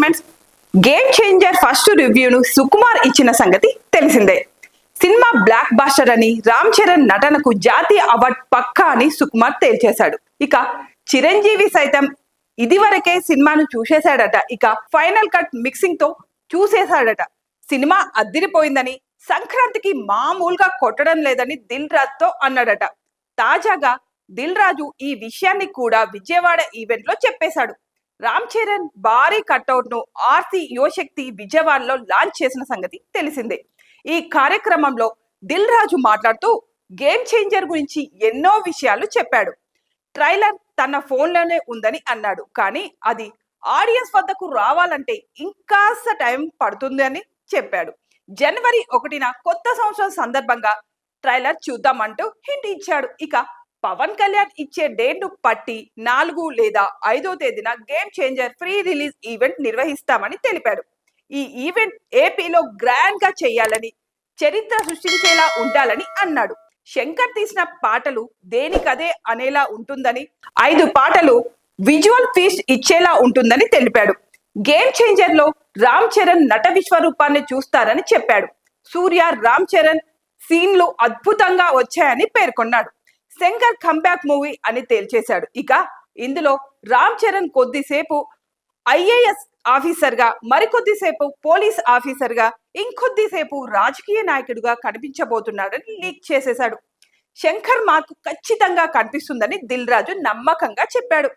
Performance. Game changer first రివ్యూను సుకుమార్ ఇచ్చిన సంగతి తెలిసిందే. సినిమా బ్లాక్ బాస్టర్ అని, రామ్ చరణ్ నటనకు జాతీయ అవార్డు పక్కా అని సుకుమార్ తేల్చేశాడు. ఇక చిరంజీవి సైతం ఇదివరకే సినిమాను చూసేశాడట. ఇక ఫైనల్ కట్ మిక్సింగ్ తో చూసేశాడట. సినిమా అద్దిరిపోయిందని, సంక్రాంతికి మామూలుగా కొట్టడం లేదని దిల్ రాజు తో అన్నాడట. తాజాగా దిల్ రాజు ఈ విషయాన్ని కూడా విజయవాడ ఈవెంట్ లో చెప్పేశాడు. రామ్ చరణ్ భారీ కట్అవుట్ ను ఆర్సీ యువశక్తి విజయవాడలో లాంచ్ చేసిన సంగతి తెలిసిందే. ఈ కార్యక్రమంలో దిల్ రాజు మాట్లాడుతూ గేమ్ చేంజర్ గురించి ఎన్నో విషయాలు చెప్పాడు. ట్రైలర్ తన ఫోన్లోనే ఉందని అన్నాడు. కానీ అది ఆడియన్స్ వద్దకు రావాలంటే ఇంకాస్త టైం పడుతుంది అని చెప్పాడు. జనవరి 1న కొత్త సంవత్సరం సందర్భంగా ట్రైలర్ చూద్దామంటూ హింట్ ఇచ్చాడు. ఇక పవన్ కళ్యాణ్ ఇచ్చే డేట్ ను పట్టి 4 లేదా 5వ తేదీన game changer pre release event నిర్వహిస్తామని తెలిపాడు. ఈ ఈవెంట్ ఏపీలో గ్రాండ్ గా చేయాలని, చరిత్ర సృష్టించేలా ఉండాలని అన్నాడు. శంకర్ తీసిన పాటలు దేనికదే అనేలా ఉంటుందని, 5 పాటలు విజువల్ ఫీస్ట్ ఇచ్చేలా ఉంటుందని తెలిపాడు. గేమ్ చేంజర్ లో రామ్ చరణ్ నట విశ్వరూపాన్ని చూస్తారని చెప్పాడు. సూర్య, రామ్ చరణ్ సీన్లు అద్భుతంగా వచ్చాయని పేర్కొన్నాడు. శంకర్ కంబ్యాక్ మూవీ అని తేల్చేశాడు. ఇక ఇందులో రామ్ చరణ్ కొద్దిసేపు ఐఏఎస్ ఆఫీసర్ గా, మరికొద్దిసేపు పోలీస్ ఆఫీసర్ గా, ఇంకొద్దిసేపు రాజకీయ నాయకుడిగా కనిపించబోతున్నాడని లీక్ చేసేశాడు. శంకర్ మాకు ఖచ్చితంగా కనిపిస్తుందని దిల్ రాజు నమ్మకంగా చెప్పాడు.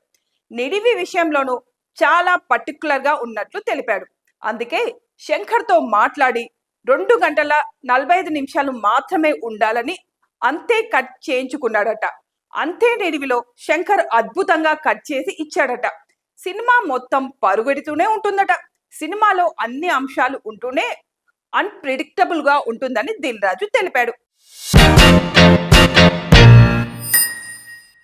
నిడివి విషయంలోనూ చాలా పర్టికులర్ గా ఉన్నట్లు తెలిపాడు. అందుకే శంకర్ తో మాట్లాడి 2 గంటల 45 నిమిషాలు మాత్రమే ఉండాలని అంతే కట్ చేయించుకున్నాడట. అంతే నిడివిలో శంకర్ అద్భుతంగా కట్ చేసి ఇచ్చాడట. సినిమా మొత్తం పరుగెడుతూనే ఉంటుందట. సినిమాలో అన్ని అంశాలు ఉంటూనే అన్ప్రిడిక్టబుల్ గా ఉంటుందని దిల్ రాజు తెలిపాడు.